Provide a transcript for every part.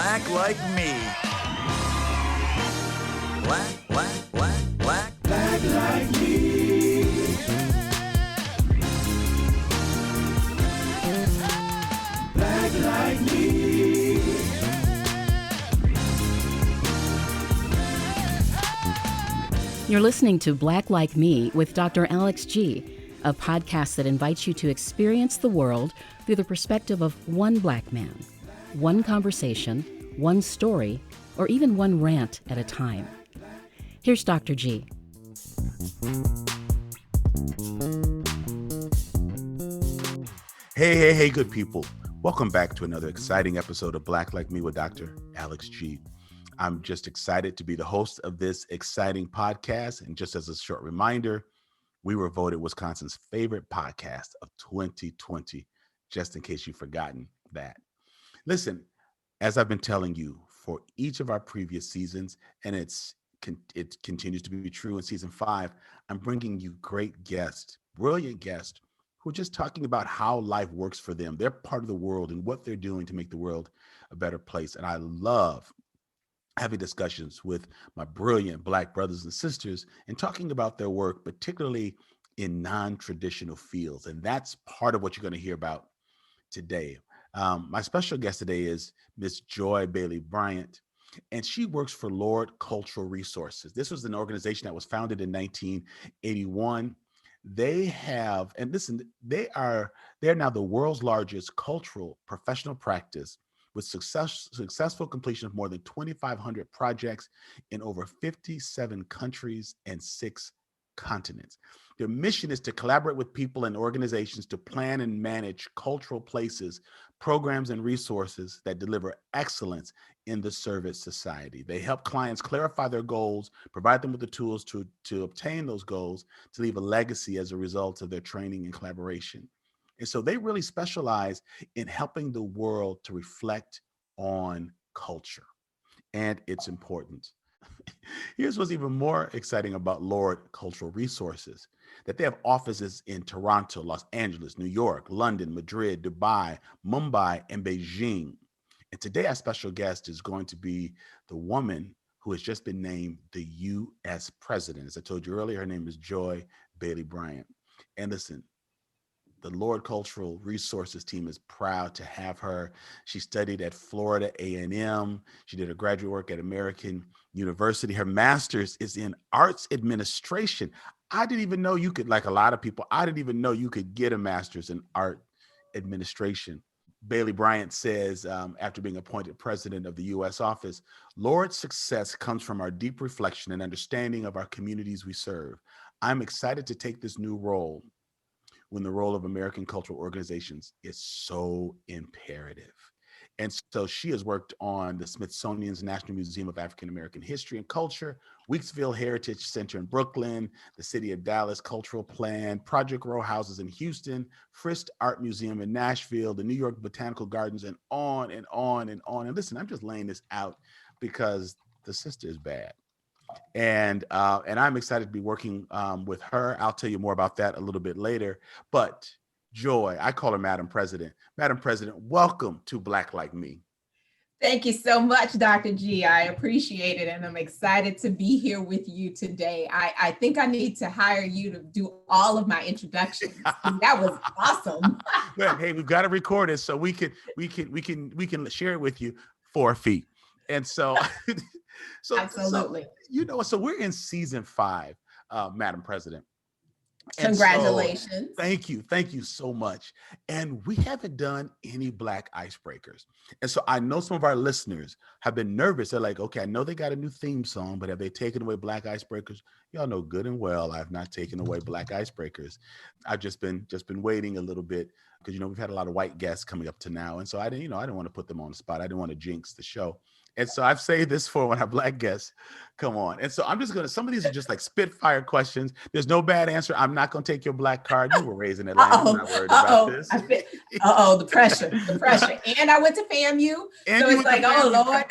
Black like me. Black like me. Black like me. You're listening to Black Like Me with Dr. Alex G., a podcast that invites you to experience the world through the perspective of one black man, one conversation, one story, or even one rant at a time. Here's Dr. G. Hey, good people. Welcome back to another exciting episode of Black Like Me with Dr. Alex G. I'm just excited to be the host of this exciting podcast. And just as a short reminder, we were voted Wisconsin's favorite podcast of 2020, just in case you've forgotten that. Listen, as I've been telling you for each of our previous seasons, and it continues to be true in season 5, I'm bringing you great guests, brilliant guests, who are just talking about how life works for them. They're part of the world and what they're doing to make the world a better place. And I love having discussions with my brilliant Black brothers and sisters and talking about their work, particularly in non-traditional fields. And that's part of what you're going to hear about today. My special guest today is Miss Joy Bailey-Bryant, and she works for Lord Cultural Resources. This was an organization that was founded in 1981. They have, and listen, they're now the world's largest cultural professional practice with successful completion of more than 2,500 projects in over 57 countries and 6 continents. Their mission is to collaborate with people and organizations to plan and manage cultural places, programs, and resources that deliver excellence in the service society. They help clients clarify their goals, provide them with the tools to obtain those goals, to leave a legacy as a result of their training and collaboration. And so they really specialize in helping the world to reflect on culture and its importance. Here's what's even more exciting about Lord Cultural Resources, that they have offices in Toronto, Los Angeles, New York, London, Madrid, Dubai, Mumbai, and Beijing. And today our special guest is going to be the woman who has just been named the U.S. President. As I told you earlier, her name is Joy Bailey-Bryant. And listen, the Lord Cultural Resources team is proud to have her. She studied at Florida A&M. She did her graduate work at American University. Her master's is in arts administration. I didn't even know you could, like a lot of people, I didn't even know you could get a master's in art administration. Baily-Bryant says, after being appointed president of the U.S. office, Lord's success comes from our deep reflection and understanding of our communities we serve. I'm excited to take this new role when the role of American cultural organizations is so imperative. And so she has worked on the Smithsonian's National Museum of African American History and Culture, Weeksville Heritage Center in Brooklyn, the City of Dallas Cultural Plan, Project Row Houses in Houston, Frist Art Museum in Nashville, the New York Botanical Gardens, and on and on and on. And listen, I'm just laying this out because the sister is bad. And I'm excited to be working with her. I'll tell you more about that a little bit later. But Joy, I call her Madam President. Madam President, welcome to Black Like Me. Thank you so much, Dr. G. I appreciate it. And I'm excited to be here with you today. I think I need to hire you to do all of my introductions. That was awesome. Well, hey, we've got to record it so we can share it with you for a fee. And so, Absolutely. So we're in season 5, Madam President. And congratulations. So, thank you so much. And we haven't done any Black icebreakers. And so I know some of our listeners have been nervous. They're like, okay, I know they got a new theme song, but have they taken away Black icebreakers? Y'all know good and well I've not taken away Black icebreakers. I've just been waiting a little bit because we've had a lot of white guests coming up to now. And so I didn't want to put them on the spot. I didn't want to jinx the show. And so I've saved this for when our Black guests come on. And so I'm just some of these are just like spitfire questions. There's no bad answer. I'm not going to take your Black card. You were raised in Atlanta. I'm not worried about this. The pressure. And I went to FAMU. And so it's like, oh, Lord.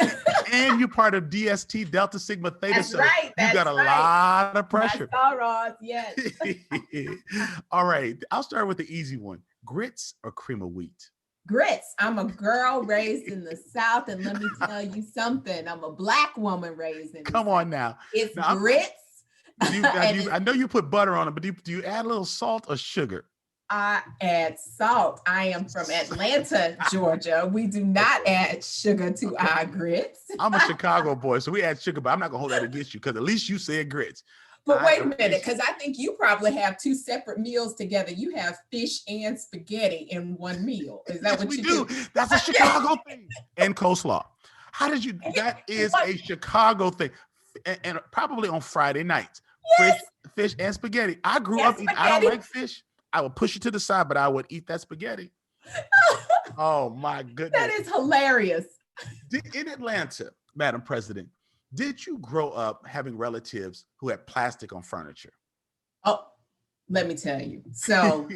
And you're part of DST, Delta Sigma Theta. That's so right. You got a lot of pressure. All right. Yes. All right. I'll start with the easy one. Grits or cream of wheat? Grits. I'm a girl raised in the South, and let me tell you something. I'm a Black woman raised in the Come South. on now. It's Now, grits. I know you put butter on it, but do you add a little salt or sugar? I add salt. I am from Atlanta, Georgia. We do not add sugar to our grits. I'm a Chicago boy, so we add sugar, but I'm not gonna hold that against you because at least you said grits. But wait a minute, because I think you probably have two separate meals together. You have fish and spaghetti in one meal. Is that what you do? That's a Chicago thing. And coleslaw. How did you? That is a Chicago thing, and probably on Friday nights. Yes. Fish and spaghetti. I grew up eating. I don't like fish. I would push it to the side, but I would eat that spaghetti. Oh my goodness. That is hilarious. In Atlanta, Madam President, did you grow up having relatives who had plastic on furniture? Oh, let me tell you. So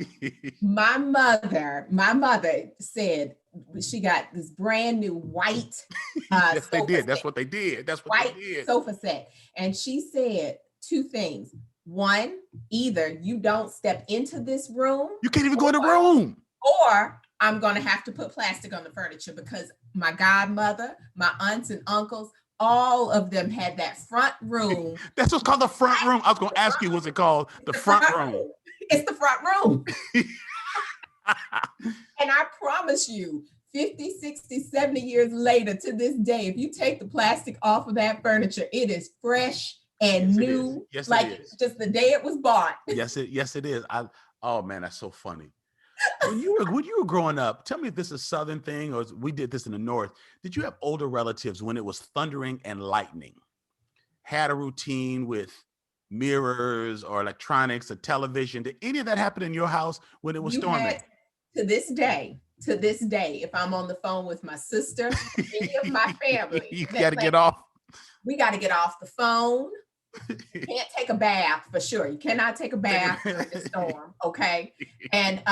my mother said she got this brand new white yes, they did. set. That's what they did. That's what White they did. sofa set. And she said two things. One, either you don't step into this room. You can't even go in the room. Or I'm going to have to put plastic on the furniture because my godmother, my aunts and uncles, all of them had that front room. That's what's called the front room. I was going to ask you, what's it called? The front room. It's the front room. And I promise you, 50, 60, 70 years later to this day, if you take the plastic off of that furniture, it is fresh and new, yes, like it is. just the day it was bought. Yes, it is. Oh man, that's so funny. When you were growing up, tell me if this is a Southern thing or we did this in the North. Did you have older relatives when it was thundering and lightning? Had a routine with mirrors or electronics or television? Did any of that happen in your house when it was storming? To this day, if I'm on the phone with my sister, any of my family, you got to get off. We got to get off the phone. You can't take a bath for sure. You cannot take a bath during the storm, okay? And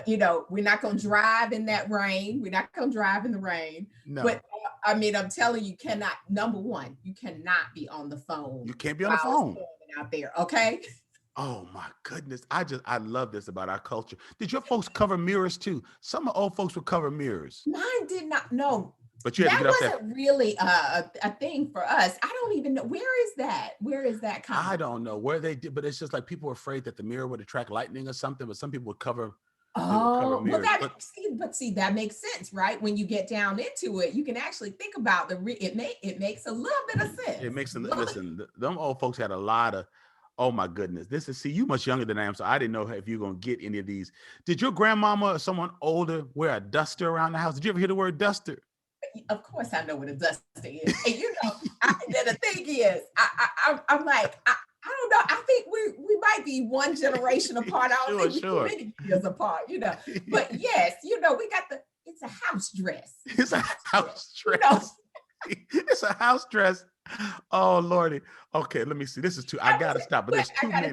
we're not gonna drive in that rain. We're not gonna drive in the rain. No. But I mean, I'm telling you, number one, you cannot be on the phone. You can't be on the phone out there, okay? Oh my goodness. I love this about our culture. Did your folks cover mirrors too? Some old folks would cover mirrors. Mine did not. No. But you had to get that wasn't really a thing for us. I don't even know. Where is that coming? I don't know where they did, but it's just like people were afraid that the mirror would attract lightning or something, but some people would cover. Oh, well, that makes sense, right? When you get down into it, you can actually think about it makes a little bit of sense. It makes listen, them old folks had a lot of, oh my goodness. You much younger than I am, so I didn't know if you're going to get any of these. Did your grandmama or someone older wear a duster around the house? Did you ever hear the word duster? Of course I know what a duster is. And the thing is, I'm like, I don't know. I think we might be one generation apart. I don't think we're many years apart, But yes, we got it's a house dress. It's a house dress. It's a house dress. Oh Lordy. Okay, let me see. This is too. I gotta stop. But there's too many. I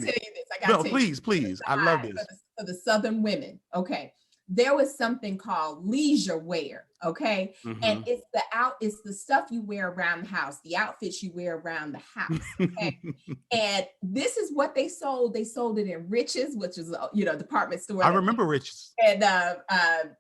gotta tell you this. Please. I love this. For the Southern women, okay. There was something called leisurewear, okay? Mm-hmm. And it's the stuff you wear around the house, the outfits you wear around the house, okay? And this is what they sold. They sold it in Rich's, which is, department store. I remember Rich's. And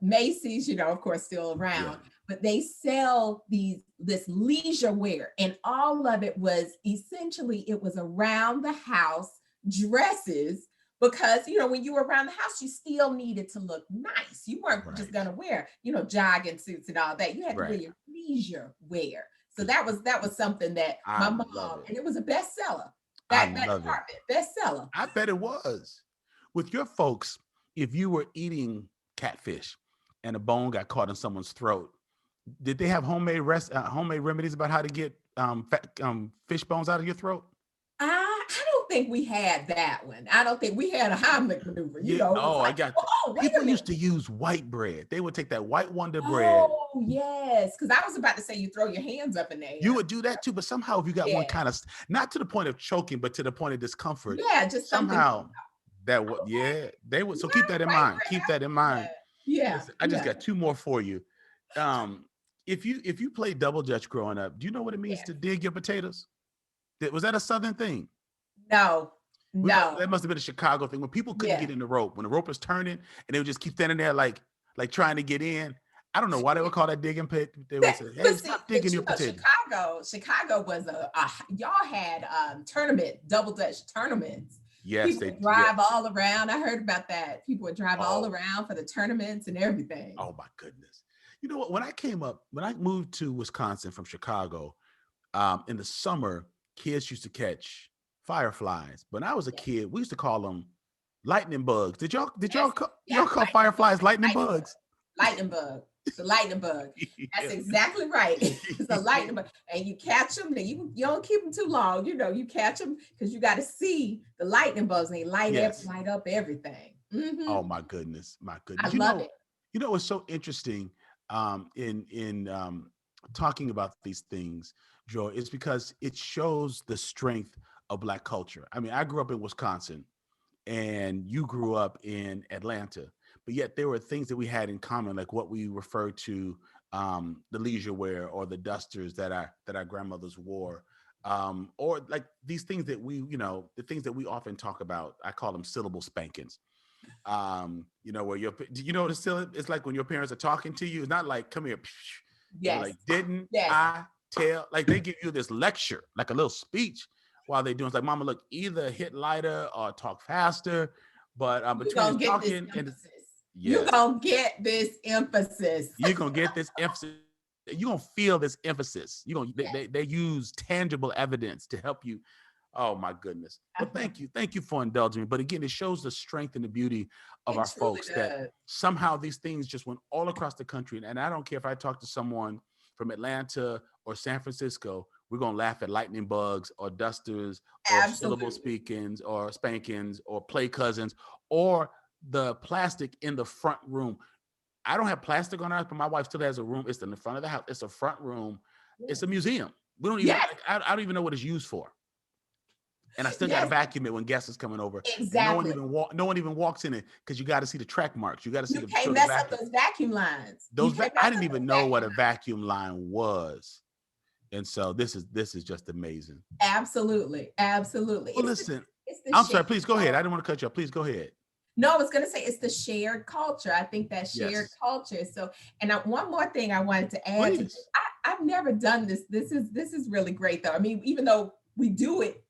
Macy's, of course, still around. Yeah. But they sell this leisurewear, and all of it was essentially, it was around the house dresses. Because, when you were around the house, you still needed to look nice. You weren't just going to wear, jogging suits and all that. You had to wear your leisure wear. So that was something that my mom, and it was a bestseller. That department, bestseller. I bet it was. With your folks, if you were eating catfish and a bone got caught in someone's throat, did they have homemade remedies about how to get fish bones out of your throat? I don't think we had that one. I don't think we had a Heimlich maneuver. I got people used to use white bread. They would take that white Wonder bread. Oh, yes. Because I was about to say you throw your hands up in there. You would do that too, but somehow if you got one kind of, not to the point of choking, but to the point of discomfort. Yeah, just somehow they would. So keep that in mind. Keep that in mind. Yeah. I just got two more for you. If you played double dutch growing up, do you know what it means to dig your potatoes? Was that a Southern thing? No. That must have been a Chicago thing when people couldn't get in the rope. When the rope was turning and they would just keep standing there like trying to get in. I don't know why they would call that digging pit. They would say, "Hey, stop digging your potato." Chicago was y'all had double Dutch tournaments. Yes, People would drive all around. I heard about that. People would drive all around for the tournaments and everything. Oh my goodness! You know what? When I moved to Wisconsin from Chicago, in the summer, kids used to catch fireflies. When I was a kid, we used to call them lightning bugs. Did y'all call fireflies lightning bugs? Lightning bug. It's a lightning bug. That's exactly right. It's a lightning bug. And you catch them, and you don't keep them too long. You catch them because you got to see the lightning bugs, and they light up everything. Mm-hmm. Oh my goodness. I love it. You know, it's so interesting in talking about these things, Joy, is because it shows the strength of Black culture. I mean, I grew up in Wisconsin and you grew up in Atlanta. But yet there were things that we had in common, like what we refer to the leisurewear or the dusters that our grandmothers wore, or like these things that the things that we often talk about. I call them syllable spankings. Where it's like when your parents are talking to you. It's not like, come here. Yes. Like, didn't I tell? Like they give you this lecture, like a little speech while they're doing. It's like, Mama, look, either hit lighter or talk faster. But between talking and you're gonna get this emphasis. You're gonna get this emphasis. You're gonna feel this emphasis. They use tangible evidence to help you. Oh my goodness. Well, thank you for indulging me. But again, it shows the strength and the beauty of our folks that somehow these things just went all across the country. And I don't care if I talk to someone from Atlanta or San Francisco, we're gonna laugh at lightning bugs or dusters or syllable speakings or spankings or play cousins or the plastic in the front room. I don't have plastic on ours, but my wife still has a room. It's in the front of the house. It's a front room. It's a museum. We don't even. I don't even know what it's used for. And I still got to vacuum it when guests is coming over. Exactly. No one even walks in it because you got to see the track marks. You got to see. You can't mess up those vacuum lines. I didn't even know what a vacuum line was, and so this is just amazing. Absolutely. Well, listen. I'm sorry. Please go ahead. I didn't want to cut you off. Please go ahead. No, I was going to say it's the shared culture. I think that shared culture. So, and one more thing I wanted to add. To this, I've never done this. This is really great, though. I mean, even though we do it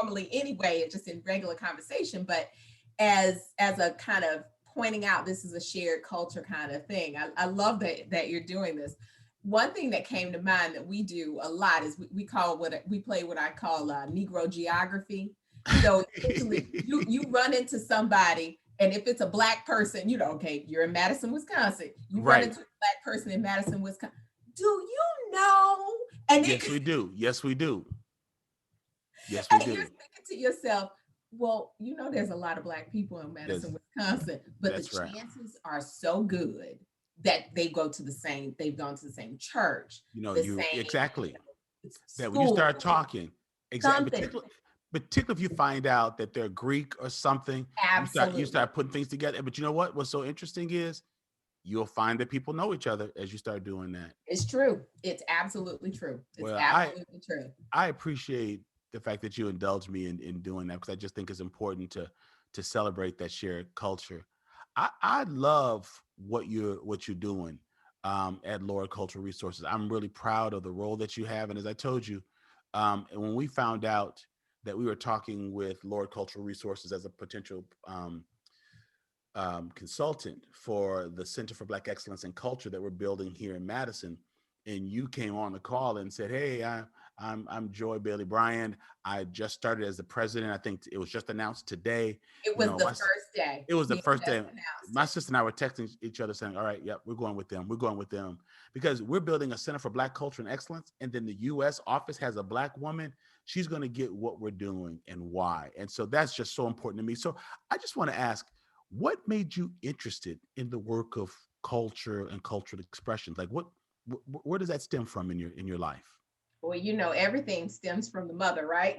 normally anyway, just in regular conversation. But as a kind of pointing out, this is a shared culture kind of thing. I love that you're doing this. One thing that came to mind that we do a lot is we play what I call Negro Geography. So you run into somebody, and if it's a Black person, okay, you're in Madison, Wisconsin. You run into a Black person in Madison, Wisconsin. Do you know? And yes, we do. Yes, we do. You're thinking to yourself, well, there's a lot of Black people in Madison, Wisconsin, but the chances are so good that they've gone to the same church. Exactly. That when you start talking, exactly. Particularly if you find out that they're Greek or something, you start putting things together. But you know what? What's so interesting is you'll find that people know each other as you start doing that. It's true. It's absolutely true. Absolutely true. I appreciate the fact that you indulge me in doing that, because I just think it's important to celebrate that shared culture. I love what you're doing at Lord Cultural Resources. I'm really proud of the role that you have. And as I told you, when we found out that we were talking with Lord Cultural Resources as a potential consultant for the Center for Black Excellence in Culture that we're building here in Madison, and you came on the call and said, "Hey, I'm Joy Bailey-Bryant. I just started as the president. I think it was just announced today." It was the first day. It was the first day. My sister and I were texting each other saying, "All right, yep, we're going with them. We're going with them." Because we're building a Center for Black Culture and Excellence, and then the U.S. office has a Black woman. She's going to get what we're doing and why. And so that's just so important to me. So I just want to ask, what made you interested in the work of culture and cultural expressions? Like where does that stem from in your life? Well, everything stems from the mother, right?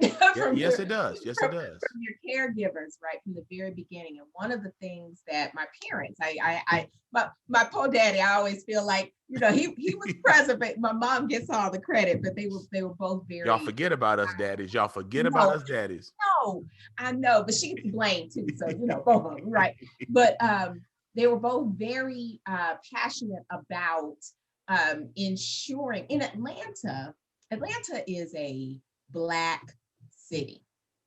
Yes, it does. Yes, it does. From your caregivers, right, from the very beginning. And one of the things that my parents, my poor daddy, I always feel like, he was present, but my mom gets all the credit. But they were both very. Y'all forget about us daddies. Y'all forget about us daddies. No, I know, but she gets blamed too. So both of them, right? But they were both very passionate about ensuring in Atlanta. Atlanta is a Black city.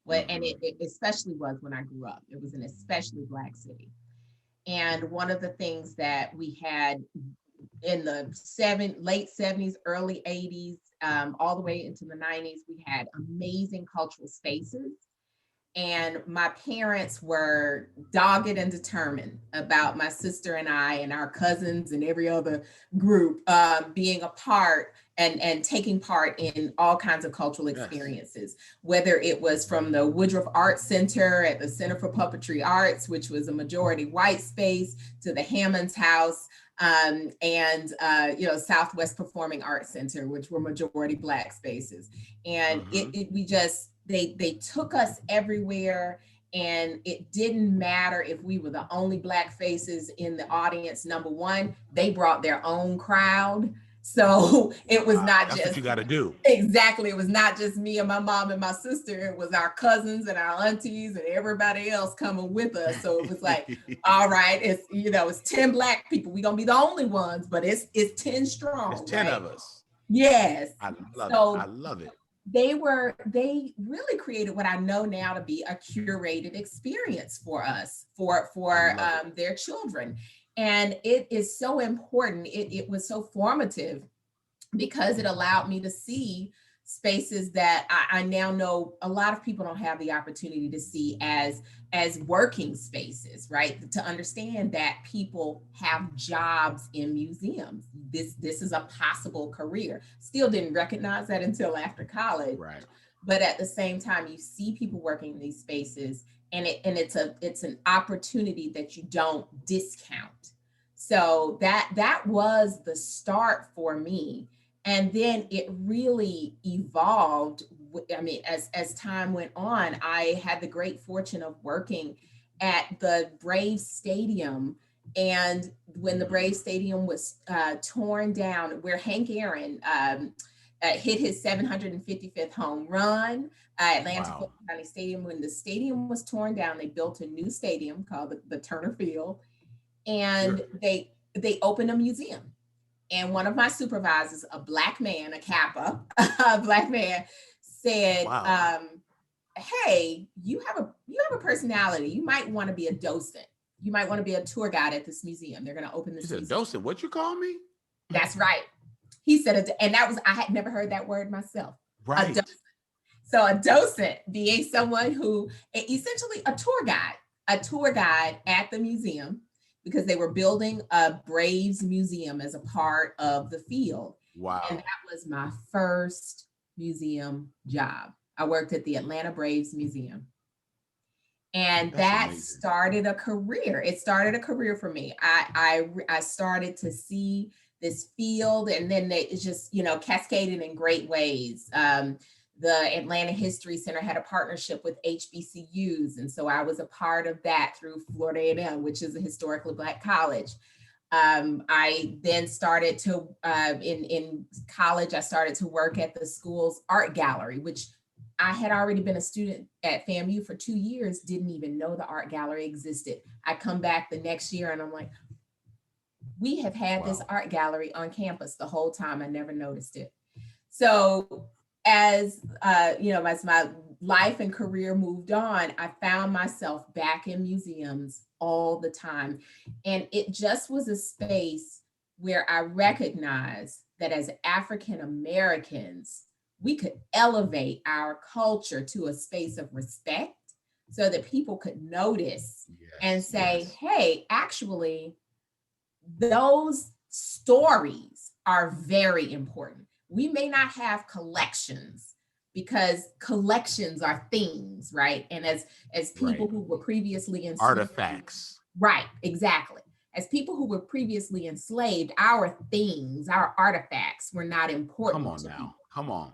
And it especially was when I grew up. It was an especially Black city. And one of the things that we had in the late 70s, early 80s, all the way into the 90s, we had amazing cultural spaces. And my parents were dogged and determined about my sister and I and our cousins and every other group being a part and taking part in all kinds of cultural experiences, whether it was from the Woodruff Art Center at the Center for Puppetry Arts, which was a majority white space, to the Hammond's House, and Southwest Performing Arts Center, which were majority Black spaces. And they took us everywhere, and it didn't matter if we were the only Black faces in the audience. Number one, they brought their own crowd. So it was not that's just what you got to do. Exactly. It was not just me and my mom and my sister. It was our cousins and our aunties and everybody else coming with us. So it was like, all right, it's 10 Black people. We're gonna be the only ones, but it's 10 strong. It's 10 of us. Yes. I love it. They really created what I know now to be a curated experience for us, for their children. And it is so important. It was so formative because it allowed me to see spaces that I now know a lot of people don't have the opportunity to see as working spaces, right? To understand that people have jobs in museums. This is a possible career. Still didn't recognize that until after college. Right. But at the same time, you see people working in these spaces, and it's an opportunity that you don't discount. So that was the start for me. And then it really evolved. I mean, as time went on, I had the great fortune of working at the Braves Stadium. And when the Braves Stadium was torn down, where Hank Aaron hit his 755th home run, Atlanta Fulton County Stadium. When the stadium was torn down, they built a new stadium called the Turner Field, and they opened a museum. And one of my supervisors, a Black man, a Kappa, a Black man, said, "Hey, you have a personality. You might want to be a docent. You might want to be a tour guide at this museum. They're going to open this museum." A docent? What you call me? That's right. He said, and I had never heard that word myself. Right. A docent. So a docent being someone who essentially a tour guide at the museum, because they were building a Braves museum as a part of the field. Wow. And that was my first museum job. I worked at the Atlanta Braves Museum. And that started a career. It started a career for me. I started to see this field, and then it just, cascaded in great ways. The Atlanta History Center had a partnership with HBCUs. And so I was a part of that through Florida A&M, which is a historically Black college. I then started to, in college, I started to work at the school's art gallery, which I had already been a student at FAMU for 2 years, didn't even know the art gallery existed. I come back the next year and I'm like, we have had this art gallery on campus the whole time. I never noticed it. So as my life and career moved on, I found myself back in museums all the time. And it just was a space where I recognized that as African Americans, we could elevate our culture to a space of respect so that people could notice and say, hey, actually, those stories are very important. We may not have collections because collections are things, right? And as people who were previously enslaved, artifacts. Right, exactly. As people who were previously enslaved, our things, our artifacts were not important. Come on now, come on.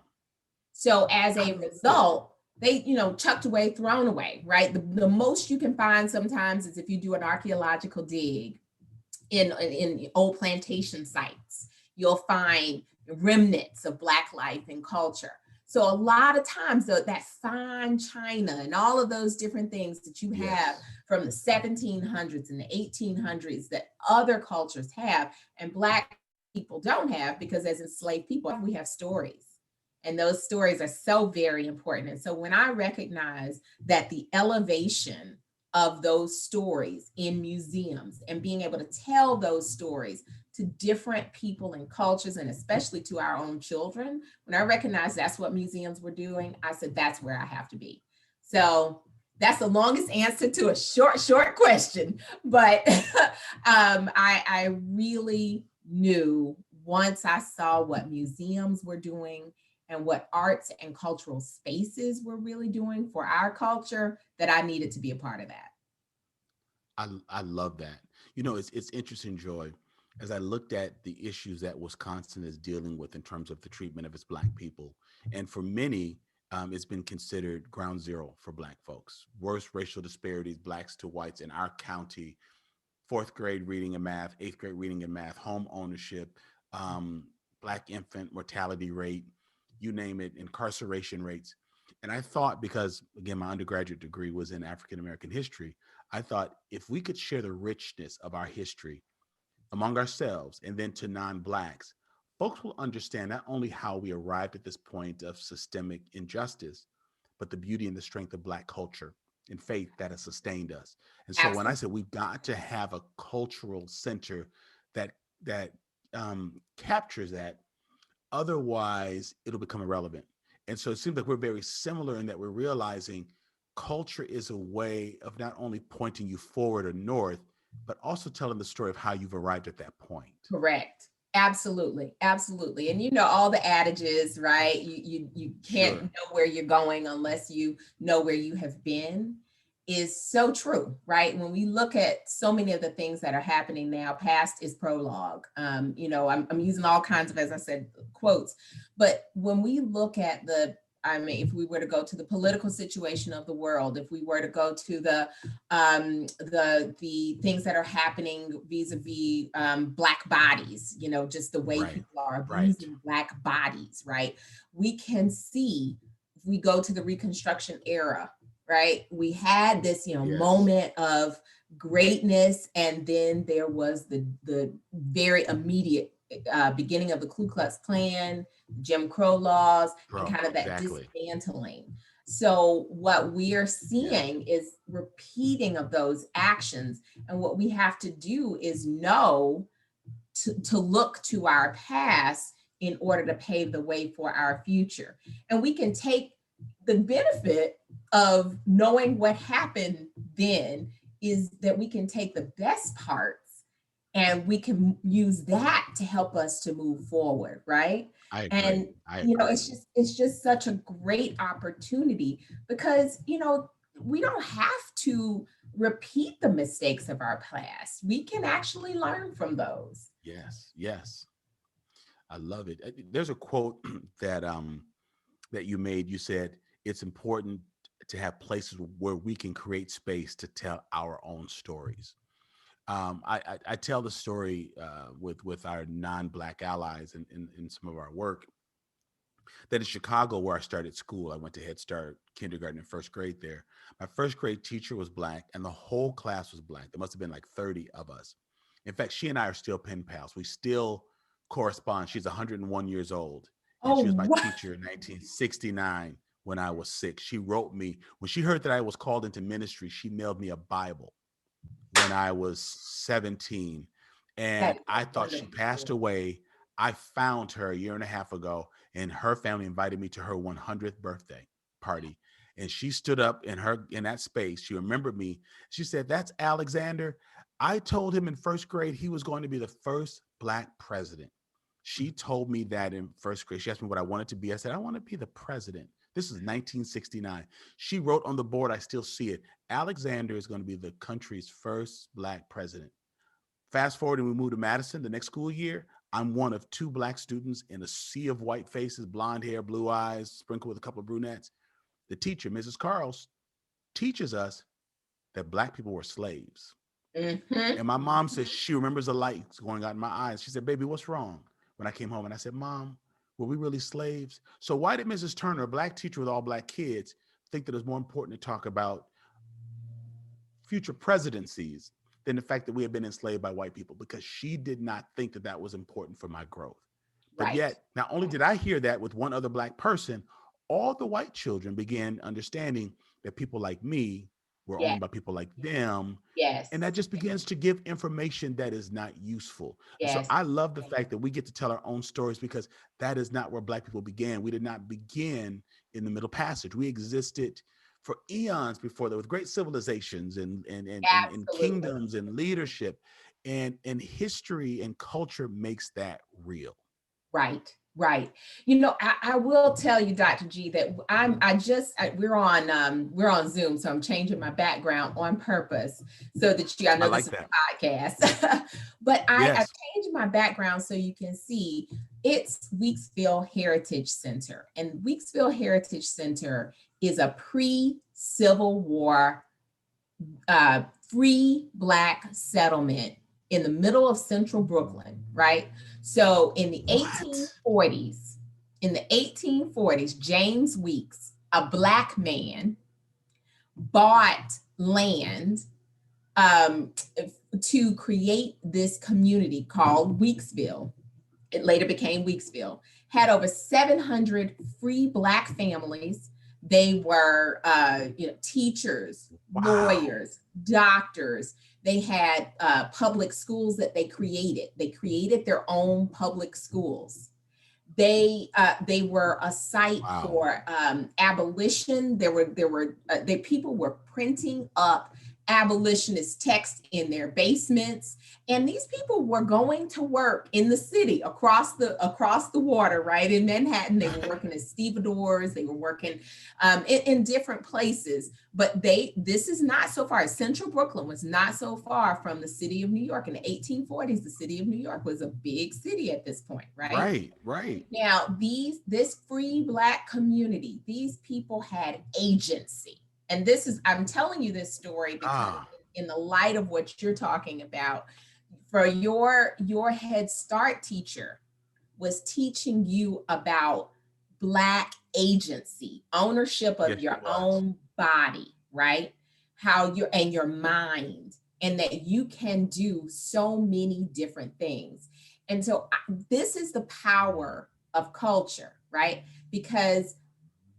So as a result, they, chucked away, thrown away, right? The most you can find sometimes is if you do an archaeological dig in old plantation sites, you'll find remnants of Black life and culture. So a lot of times that fine china and all of those different things that you have Yes. from the 1700s and the 1800s that other cultures have and Black people don't have, because as enslaved people, we have stories. And those stories are so very important. And so when I recognize that the elevation of those stories in museums and being able to tell those stories to different people and cultures, and especially to our own children, when I recognized that's what museums were doing, I said, that's where I have to be. So that's the longest answer to a short question. But I really knew once I saw what museums were doing and what arts and cultural spaces were really doing for our culture, that I needed to be a part of that. I love that. It's interesting, Joy, as I looked at the issues that Wisconsin is dealing with in terms of the treatment of its Black people. And for many, it's been considered ground zero for Black folks. Worst racial disparities, Blacks to whites in our county, fourth grade reading and math, eighth grade reading and math, home ownership, um, Black infant mortality rate, you name it, incarceration rates. And I thought, because again, my undergraduate degree was in African American history, I thought if we could share the richness of our history among ourselves and then to non-Blacks, folks will understand not only how we arrived at this point of systemic injustice, but the beauty and the strength of Black culture and faith that has sustained us. And so when I Absolutely. said we've got to have a cultural center that captures that, otherwise it'll become irrelevant. And so it seems like we're very similar in that we're realizing culture is a way of not only pointing you forward or north, but also telling the story of how you've arrived at that point. Correct. Absolutely. Absolutely. And you know, all the adages, right? You can't Sure. know where you're going unless you know where you have been, is so true, right? When we look at so many of the things that are happening now, past is prologue. I'm using all kinds of, as I said, quotes, but when we look at if we were to go to the political situation of the world, if we were to go to the things that are happening vis-a-vis Black bodies, just the way Right. people are Right. abusing Black bodies, right? We can see, if we go to the Reconstruction era, right? We had this, Yes. moment of greatness, and then there was the very immediate beginning of the Ku Klux Klan, Jim Crow laws, and Bro, kind of that exactly. dismantling. So what we are Yeah. seeing is repeating of those actions, and what we have to do is know to look to our past in order to pave the way for our future. And we can take the benefit of knowing what happened then, is that we can take the best parts and we can use that to help us to move forward, right? I And agree. I agree. it's just such a great opportunity, because we don't have to repeat the mistakes of our past. We can actually learn from those. Yes. Yes. I love it. There's a quote that you made. You said it's important to have places where we can create space to tell our own stories. I tell the story with our non-Black allies in some of our work, that in Chicago, where I started school, I went to Head Start, kindergarten, and first grade there. My first grade teacher was Black, and the whole class was Black. There must have been like 30 of us. In fact, she and I are still pen pals. We still correspond. She's 101 years old, and Oh, she was my wow. teacher in 1969 when I was 6. She wrote me, when she heard that I was called into ministry, she mailed me a Bible when I was 17. That And is I thought she passed wonderful. away. I found her a year and a half ago, and her family invited me to her 100th birthday party. And she stood up in that space. She remembered me. She said, "That's Alexander. I told him in first grade he was going to be the first Black president." She told me that in first grade. She asked me what I wanted to be. I said, "I want to be the president." This is 1969. She wrote on the board, I still see it, "Alexander is going to be the country's first Black president." Fast forward and we moved to Madison the next school year. I'm one of 2 Black students in a sea of white faces, blonde hair, blue eyes, sprinkled with a couple of brunettes. The teacher, Mrs. Carls, teaches us that Black people were slaves. Mhm. And my mom says she remembers the lights going out in my eyes. She said, "Baby, what's wrong?" When I came home, and I said, "Mom, Were we really slaves? So why did Mrs. Turner, a Black teacher with all Black kids, think that it was more important to talk about future presidencies than the fact that we had been enslaved by white people? Because she did not think that that was important for my growth. But Right. yet, not only did I hear that with one other Black person, all the white children began understanding that people like me were Yeah. owned by people like them. Yes. And that just begins to give information that is not useful. And so Yes. I love the fact that we get to tell our own stories, because that is not where Black people began. We did not begin in the Middle Passage. We existed for eons before there, with great civilizations and Absolutely. kingdoms and leadership. And history and culture makes that real. Right, right. I will tell you, Dr. G, that we're on Zoom, so I'm changing my background on purpose so that I know I like this is that. a podcast. But I Yes. changed my background so you can see it's Weeksville Heritage Center. And Weeksville Heritage Center is a pre-Civil War free Black settlement in the middle of central Brooklyn, right? So in the 1840s, James Weeks, a Black man, bought land to create this community called Weeksville. It later became Weeksville. Had over 700 free Black families. They were teachers, lawyers, doctors. They had public schools that they created. They created their own public schools. They were a site for abolition. People were printing up abolitionist text in their basements, and these people were going to work in the city across the water, right, in Manhattan. They were working as stevedores. They were working in different places. But this is not so far. Central Brooklyn was not so far from the city of New York. In the 1840s, the city of New York was a big city at this point, right? Right. Now, this free Black community, these people had agency. And I'm telling you this story because in the light of what you're talking about, for your Head Start teacher was teaching you about Black agency, ownership of your own body, right? And your mind, and that you can do so many different things. And so this is the power of culture, right? Because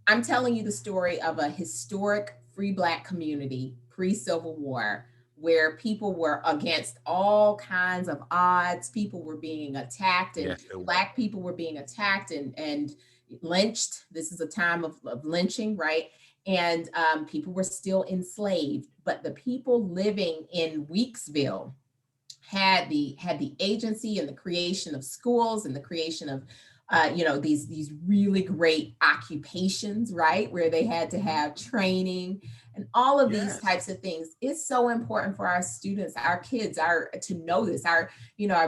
I'm telling you the story of a historic free Black community pre-Civil War, where people were against all kinds of odds. People were being attacked, and Black people were being attacked and lynched. This is a time of lynching, right? And people were still enslaved. But the people living in Weeksville had the agency and the creation of schools and the creation of these really great occupations, right? Where they had to have training and all of these types of things. It's so important for our students, our kids, to know this, our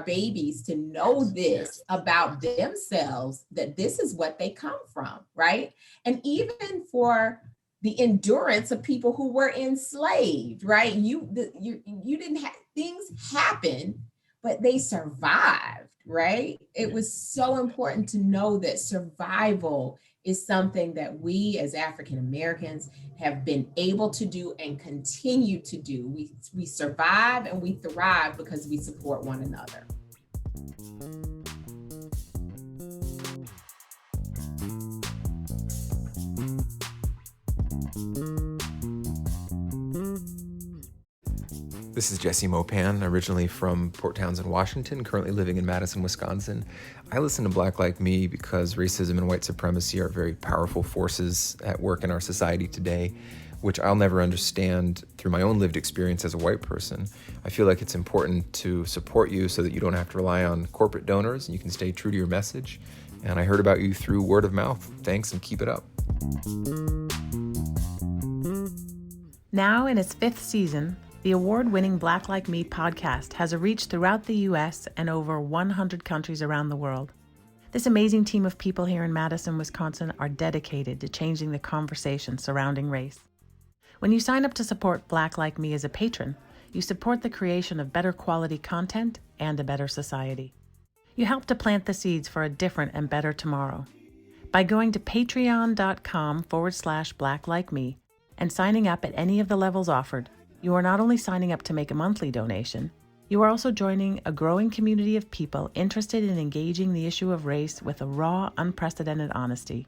babies to know this about themselves, that this is what they come from, right? And even for the endurance of people who were enslaved, right? You didn't have, things happen, but they survived, right? It was so important to know that survival is something that we as African Americans have been able to do and continue to do. We survive and we thrive because we support one another. This is Jesse Mopan, originally from Port Townsend, Washington, currently living in Madison, Wisconsin. I listen to Black Like Me because racism and white supremacy are very powerful forces at work in our society today, which I'll never understand through my own lived experience as a white person. I feel like it's important to support you so that you don't have to rely on corporate donors and you can stay true to your message. And I heard about you through word of mouth. Thanks, and keep it up. Now in its 5th season, the award-winning Black Like Me podcast has a reach throughout the U.S. and over 100 countries around the world. This amazing team of people here in Madison, Wisconsin are dedicated to changing the conversation surrounding race. When you sign up to support Black Like Me as a patron, you support the creation of better quality content and a better society. You help to plant the seeds for a different and better tomorrow. By going to patreon.com/blacklikeMe and signing up at any of the levels offered, you are not only signing up to make a monthly donation, you are also joining a growing community of people interested in engaging the issue of race with a raw, unprecedented honesty.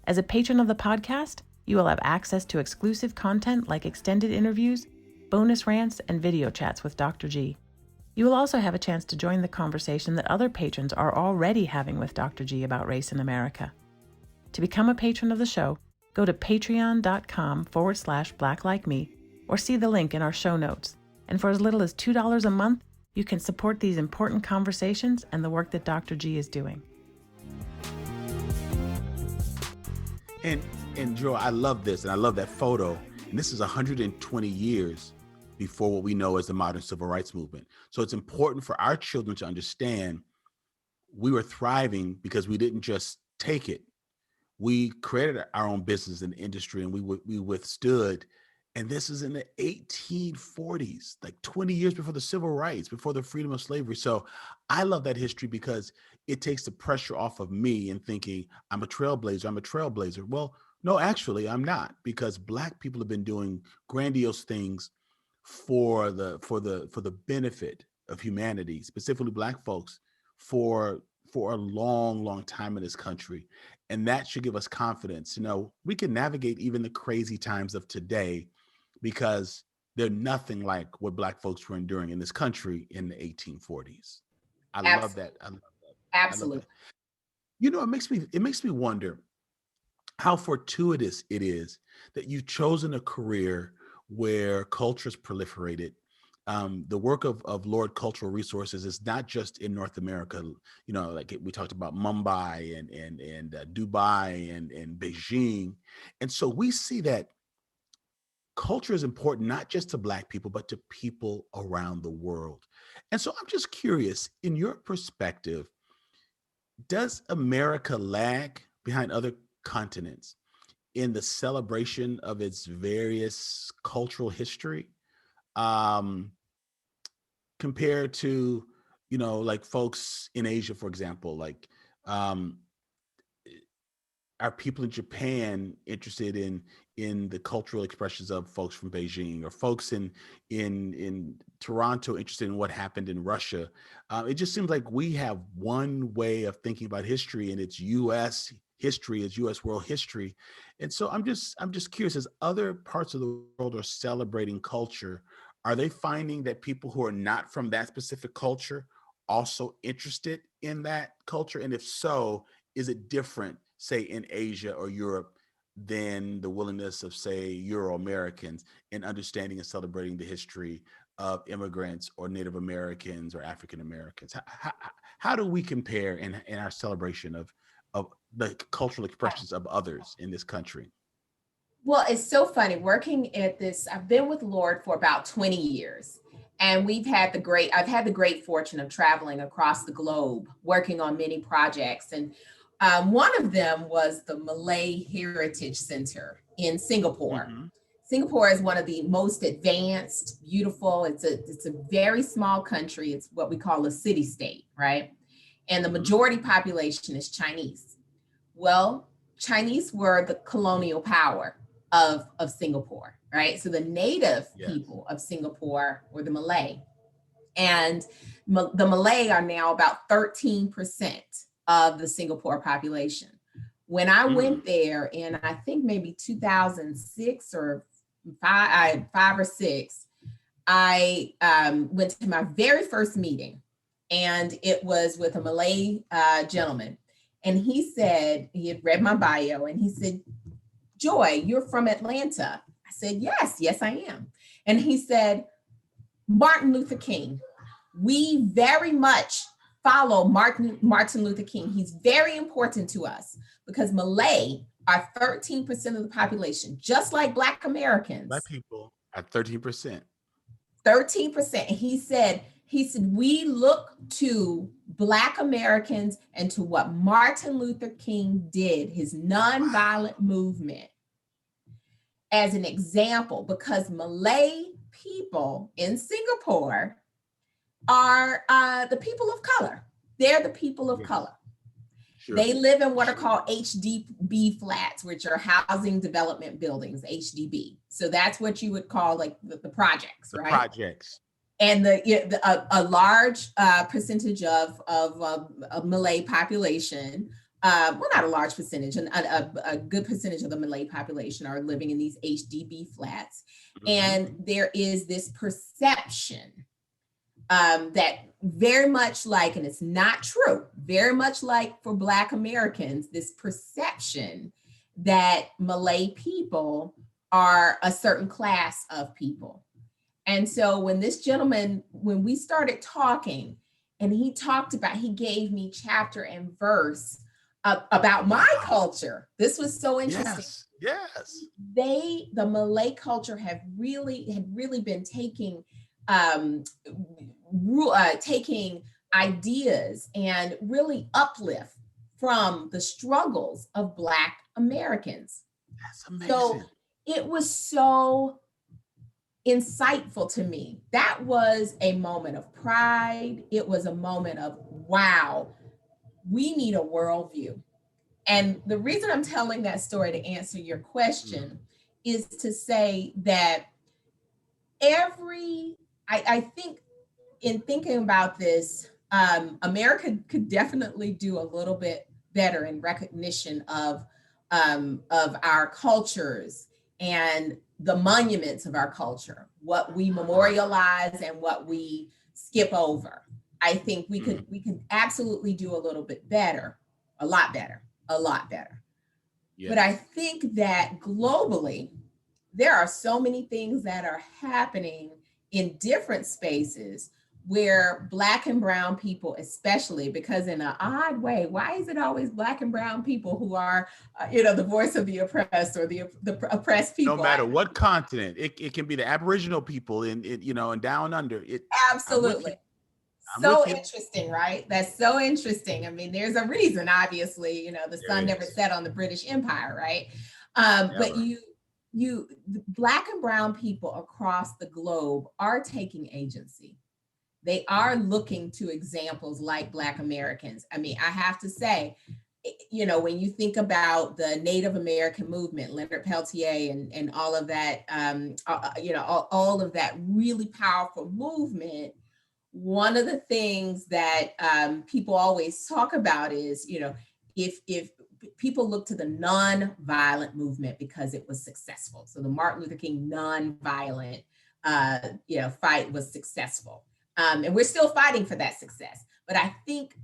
As a patron of the podcast, you will have access to exclusive content like extended interviews, bonus rants, and video chats with Dr. G. You will also have a chance to join the conversation that other patrons are already having with Dr. G about race in America. To become a patron of the show, go to patreon.com/blacklikeme or see the link in our show notes. And for as little as $2 a month, you can support these important conversations and the work that Dr. G is doing. And Joy, I love this, and I love that photo. And this is 120 years before what we know as the modern civil rights movement. So it's important for our children to understand we were thriving because we didn't just take it. We created our own business and industry, and we withstood. And this is in the 1840s, like 20 years before the civil rights, before the freedom of slavery. So I love that history because it takes the pressure off of me and thinking I'm a trailblazer. Well, no, actually I'm not, because Black people have been doing grandiose things for the benefit of humanity, specifically Black folks, for a long time in this country. And that should give us confidence. We can navigate even the crazy times of today because they're nothing like what Black folks were enduring in this country in the 1840s. I love that. Absolutely. It makes me wonder how fortuitous it is that you've chosen a career where culture's proliferated. The work of Lord Cultural Resources is not just in North America. Like we talked about Mumbai and Dubai and Beijing. And so we see that culture is important, not just to Black people, but to people around the world. And so I'm just curious, in your perspective, does America lag behind other continents in the celebration of its various cultural history? Compared to, like folks in Asia, for example, like are people in Japan interested in the cultural expressions of folks from Beijing, or folks in Toronto interested in what happened in Russia? It just seems like we have one way of thinking about history, and it's U.S. history, it's U.S. world history. And so I'm just curious, as other parts of the world are celebrating culture, are they finding that people who are not from that specific culture also interested in that culture? And if so, is it different, say, in Asia or Europe than the willingness of, say, Euro-Americans in understanding and celebrating the history of immigrants or Native Americans or African Americans? How do we compare in our celebration of the cultural expressions of others in this country? Well, it's so funny working at this. I've been with Lord for about 20 years, and I've had the great fortune of traveling across the globe, working on many projects. And one of them was the Malay Heritage Center in Singapore. Mm-hmm. Singapore is one of the most advanced, beautiful. It's a very small country. It's what we call a city-state, right? And the majority population is Chinese. Well, Chinese were the colonial power of Singapore, right? So the native people of Singapore were the Malay. And the Malay are now about 13% of the Singapore population. When I went there in, I think maybe 2006 or five or six, I went to my very first meeting, and it was with a Malay gentleman. And he said, he had read my bio, and he said, "Joy, you're from Atlanta." I said, yes, I am. And he said, "Martin Luther King. We very much follow Martin Luther King. He's very important to us because Malay are 13% of the population, just like Black Americans." Black people are 13%. 13%. And he said, we look to Black Americans and to what Martin Luther King did, his nonviolent movement, as an example, because Malay people in Singapore are the people of color. They're the people of Yes. color. Sure. They live in what are called HDB flats, which are housing development buildings, HDB. So that's what you would call like the projects, The right? projects. And a large percentage of a Malay population, well, not a large percentage, a good percentage of the Malay population are living in these HDB flats. And there is this perception that very much like, and it's not true, very much like for Black Americans, this perception that Malay people are a certain class of people. And so when this gentleman, when we started talking and he gave me chapter and verse about my culture. This was so interesting. Yes. The Malay culture had really been taking taking ideas and really uplift from the struggles of Black Americans. That's amazing. So it was so insightful to me. That was a moment of pride. It was a moment of, wow, we need a worldview. And the reason I'm telling that story to answer your question is to say that I think in thinking about this, America could definitely do a little bit better in recognition of our cultures and the monuments of our culture, what we memorialize and what we skip over. I think we could absolutely do a little bit better, a lot better. Yes. But I think that globally, there are so many things that are happening in different spaces where Black and brown people, especially, because in an odd way, why is it always Black and brown people who are, the voice of the oppressed or the oppressed people? No matter what continent, it can be the Aboriginal people and down under it. Absolutely. So interesting, right? That's so interesting. I mean, there's a reason, obviously, the sun never set on the British Empire, right? But Black and brown people across the globe are taking agency. They are looking to examples like Black Americans. I mean, I have to say, when you think about the Native American movement, Leonard Peltier and all of that, all of that really powerful movement, one of the things that people always talk about is, if people look to the non-violent movement because it was successful. So the Martin Luther King non-violent, fight was successful. And we're still fighting for that success. But I think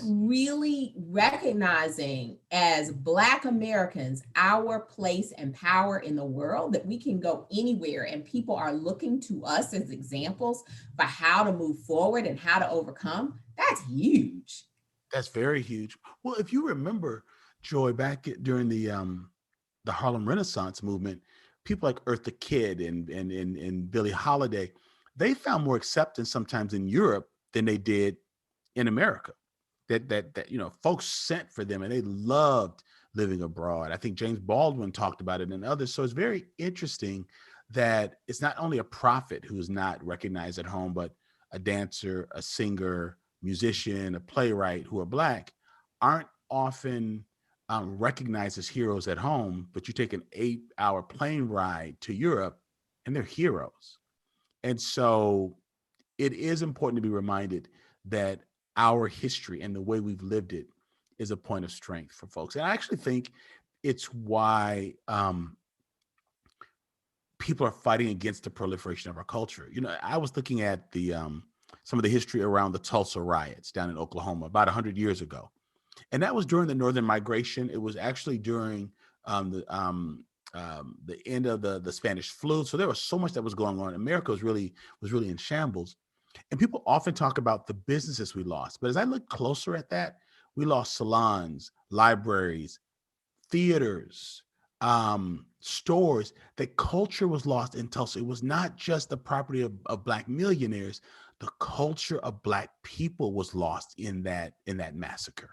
really recognizing as Black Americans, our place and power in the world, that we can go anywhere and people are looking to us as examples for how to move forward and how to overcome, that's huge. That's very huge. Well, if you remember, Joy, back during the Harlem Renaissance movement, people like Eartha Kitt and Billie Holiday, they found more acceptance sometimes in Europe than they did in America. That folks sent for them and they loved living abroad. I think James Baldwin talked about it and others. So it's very interesting that it's not only a prophet who's not recognized at home, but a dancer, a singer, musician, a playwright who are Black aren't often recognized as heroes at home, but you take an 8-hour plane ride to Europe and they're heroes. And so it is important to be reminded that our history and the way we've lived it is a point of strength for folks. And I actually think it's why people are fighting against the proliferation of our culture. I was looking at the some of the history around the Tulsa Riots down in Oklahoma about 100 years ago. And that was during the Northern Migration. It was actually during the end of the Spanish flu. So there was so much that was going on. America was really in shambles. And people often talk about the businesses we lost. But as I look closer at that, we lost salons, libraries, theaters, stores. That culture was lost in Tulsa. It was not just the property of Black millionaires. The culture of Black people was lost in that massacre.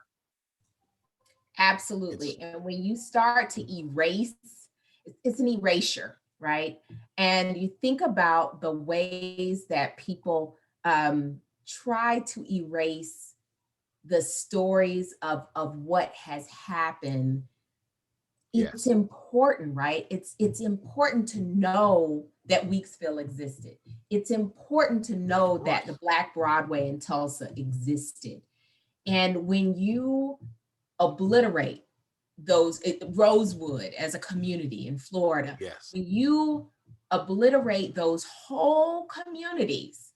Absolutely. And when you start to erase, it's an erasure, right? And you think about the ways that people try to erase the stories of what has happened, it's Yes. important, right? It's important to know that Weeksville existed. It's important to know that the Black Broadway in Tulsa existed. And when you obliterate Rosewood as a community in Florida, Yes. when you obliterate those whole communities,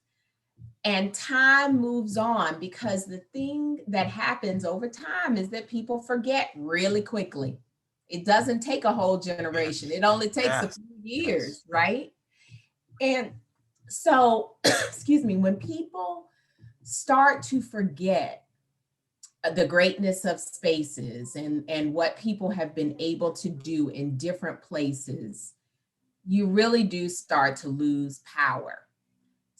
and time moves on, because the thing that happens over time is that people forget really quickly. It doesn't take a whole generation. It only takes a Yes. few years, right? And so, excuse me, when people start to forget the greatness of spaces and what people have been able to do in different places, you really do start to lose power.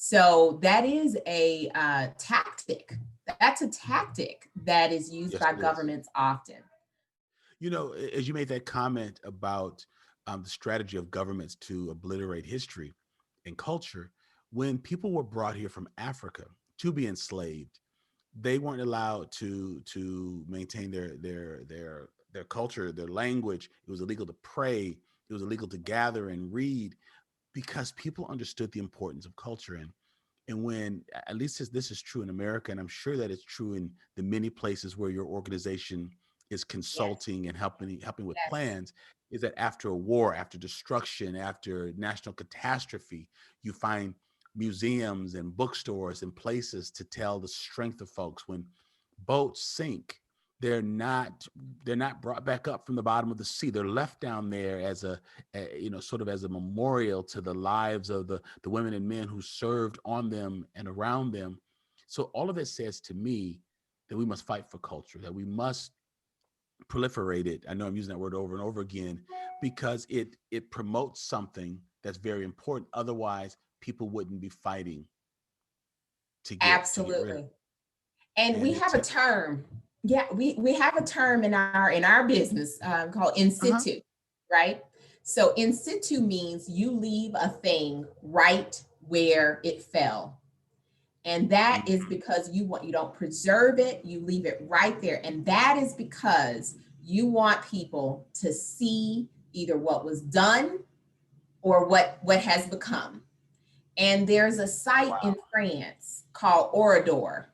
So that is a tactic. That's a tactic that is used Yes, by it is. governments often. You know, as you made that comment about the strategy of governments to obliterate history and culture, when people were brought here from Africa to be enslaved, they weren't allowed to maintain their culture, their language. It was illegal to pray. It was illegal to gather and read, because people understood the importance of culture. And when, at least this is true in America, and I'm sure that it's true in the many places where your organization is Yes, consulting and helping with yes, plans, is that after a war, after destruction, after national catastrophe, you find museums and bookstores and places to tell the strength of folks. When boats sink, they're not brought back up from the bottom of the sea. They're left down there as sort of as a memorial to the lives of the women and men who served on them and around them. So all of it says to me that we must fight for culture, that we must proliferate it. I know I'm using that word over and over again, because it promotes something that's very important. Otherwise, people wouldn't be fighting to get rid of absolutely. it. And And we have a term. Yeah, we have a term in our business called in uh-huh. situ, right? So in situ means you leave a thing right where it fell. And that is because you don't preserve it, you leave it right there. And that is because you want people to see either what was done or what has become. And there's a site Wow. in France called Orador,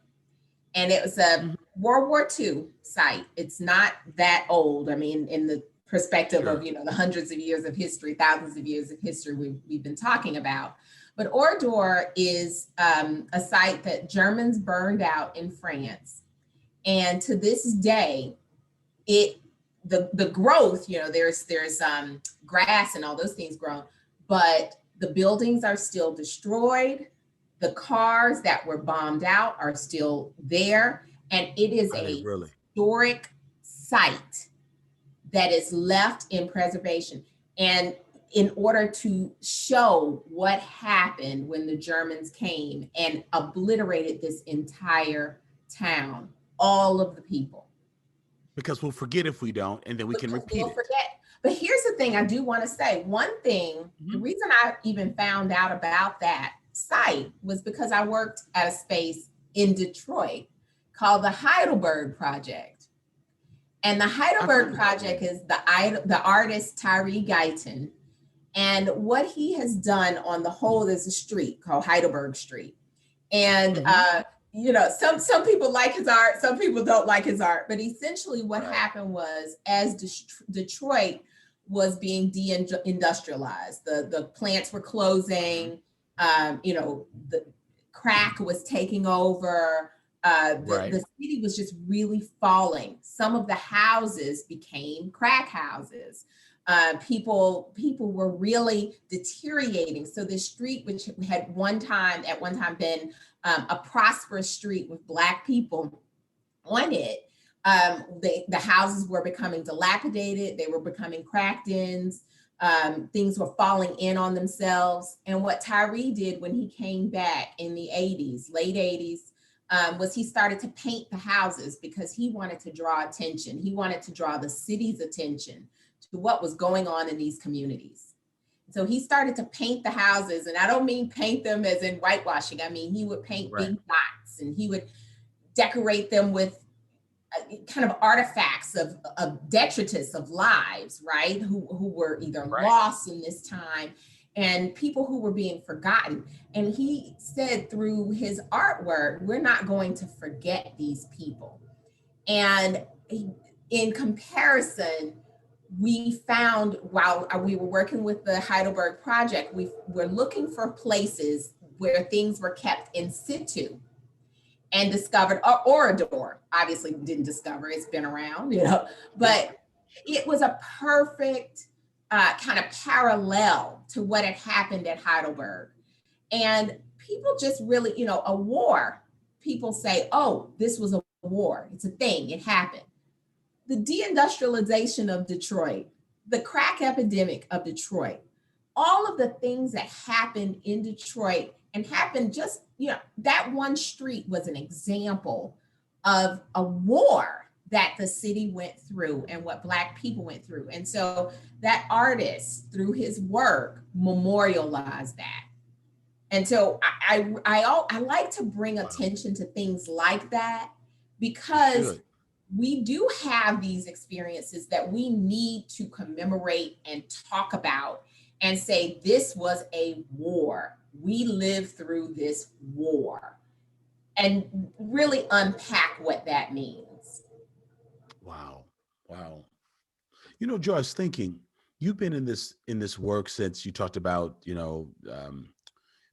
and it was a Mhm. World War II site. It's not that old. I mean, in the perspective Sure. of the hundreds of years of history, thousands of years of history we've been talking about. But Orador is a site that Germans burned out in France, and to this day, the growth, there's grass and all those things grown, but the buildings are still destroyed. The cars that were bombed out are still there, and it is Are they a really? historic site that is left in preservation. And in order to show what happened when the Germans came and obliterated this entire town, all of the people. Because we'll forget if we don't, and then we can Because repeat we'll it. forget. But here's the thing I do want to say. One thing, the Mhm. reason I even found out about that site was because I worked at a space in Detroit called the Heidelberg Project. And the I've heard Heidelberg of that Project name. is the artist Tyree Guyton. And what he has done on the whole, there's a street called Heidelberg Street. And Mhm. some people like his art, some people don't like his art. But essentially, what Right. happened was, as Detroit was being deindustrialized, the plants were closing. The crack was taking over. Right. The city was just really falling. Some of the houses became crack houses. People were really deteriorating. So this street, which had at one time been a prosperous street with Black people on it, the houses were becoming dilapidated. They were becoming cracked ins. Things were falling in on themselves. And what Tyree did when he came back in the 80s, late 80s, was he started to paint the houses because he wanted to draw attention. He wanted to draw the city's attention to what was going on in these communities. So he started to paint the houses, and I don't mean paint them as in whitewashing. I mean, he would paint Right. big dots, and he would decorate them with kind of artifacts of detritus of lives, right? Who were either Right. lost in this time, and people who were being forgotten. And he said through his artwork, we're not going to forget these people. And in comparison, we found while we were working with the Heidelberg Project, we were looking for places where things were kept in situ, and discovered Orador. Obviously didn't discover, it's been around, but it was a perfect kind of parallel to what had happened at Heidelberg. And people just really, a war, people say, oh, this was a war. It's a thing, it happened. The deindustrialization of Detroit, the crack epidemic of Detroit, all of the things that happened in Detroit and happened just, that one street was an example of a war that the city went through and what Black people went through. And so that artist, through his work, memorialized that. And so I like to bring attention to things like that, because we do have these experiences that we need to commemorate and talk about and say, this was a war. We lived through this war, and really unpack what that means. Wow. Joy, I was thinking, you've been in this work since you talked about,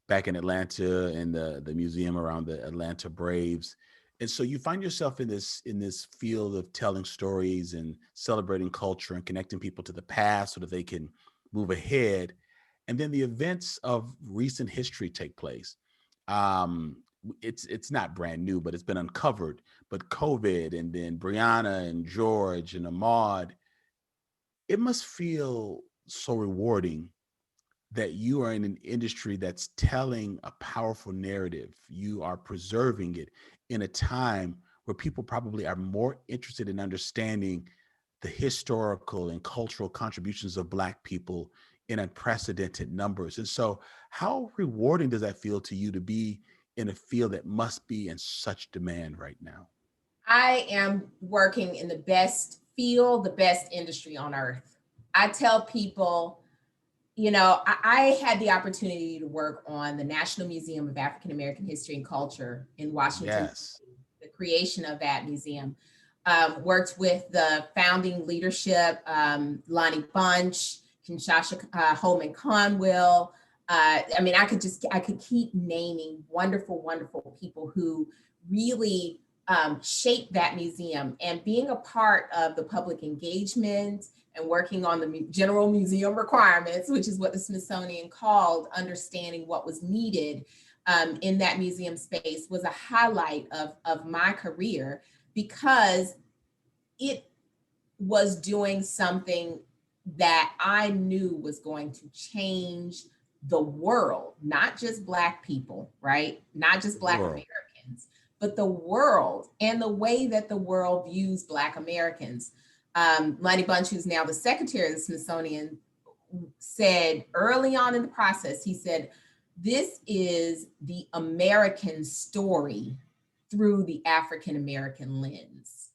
back in Atlanta and the museum around the Atlanta Braves. And so you find yourself in this field of telling stories and celebrating culture and connecting people to the past so that they can move ahead. And then the events of recent history take place. It's not brand new, but it's been uncovered. But COVID, and then Brianna and George and Ahmaud, it must feel so rewarding that you are in an industry that's telling a powerful narrative. You are preserving it in a time where people probably are more interested in understanding the historical and cultural contributions of Black people in unprecedented numbers. And so how rewarding does that feel to you to be in a field that must be in such demand right now? I am working in the best field, the best industry on earth. I tell people, I had the opportunity to work on the National Museum of African American History and Culture in Washington. Yes. The creation of that museum. Worked with the founding leadership, Lonnie Bunch, Kinshasa Holman Conwell. I could keep naming wonderful people who really shaped that museum, and being a part of the public engagement and working on the general museum requirements, which is what the Smithsonian called understanding what was needed in that museum space, was a highlight of my career, because it was doing something that I knew was going to change the world, not just Black people, right? Not just Black Americans, but the world and the way that the world views Black Americans. Lonnie Bunch, who's now the secretary of the Smithsonian, said early on in the process, he said, this is the American story through the African American lens.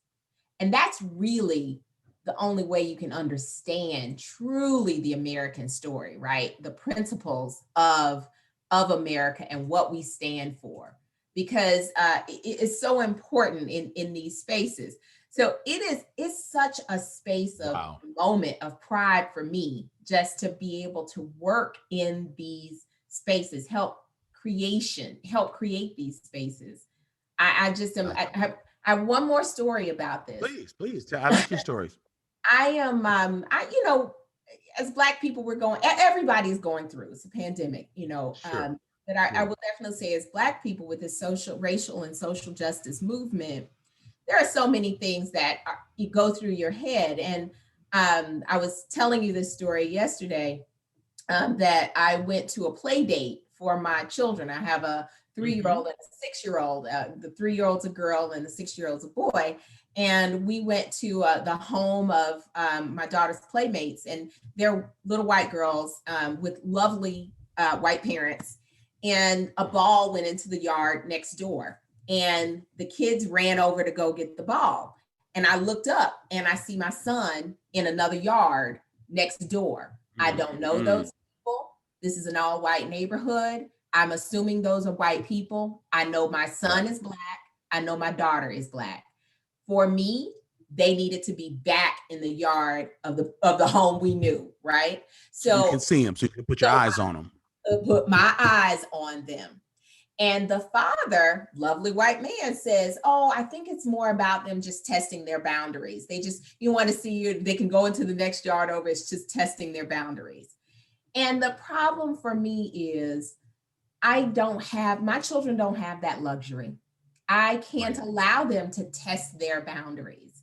And that's really the only way you can understand truly the American story, right? The principles of America and what we stand for, because it is so important in these spaces. So it's such a space of moment of pride for me, just to be able to work in these spaces, help create these spaces. I have one more story about this. Please. I like your stories. I am, as Black people, everybody's going through, it's a pandemic, Sure. But I will definitely say, as Black people with this racial and social justice movement, there are so many things that you go through your head. And I was telling you this story yesterday, that I went to a play date for my children. I have a 3-year-old and a 6-year-old. The 3-year-old's a girl and the 6-year-old's a boy. And we went to the home of my daughter's playmates, and they're little white girls with lovely white parents. And a ball went into the yard next door, and the kids ran over to go get the ball. And I looked up and I see my son in another yard next door. I don't know those people. This is an all white neighborhood. I'm assuming those are white people. I know my son is Black. I know my daughter is Black. For me, they needed to be back in the yard of the home we knew, right? So you can see them, so you can put your eyes on them. Put my eyes on them. And the father, lovely white man, says, oh, I think it's more about them just testing their boundaries. You want to see you, they can go into the next yard over. It's just testing their boundaries. And the problem for me is my children don't have that luxury. I can't allow them to test their boundaries.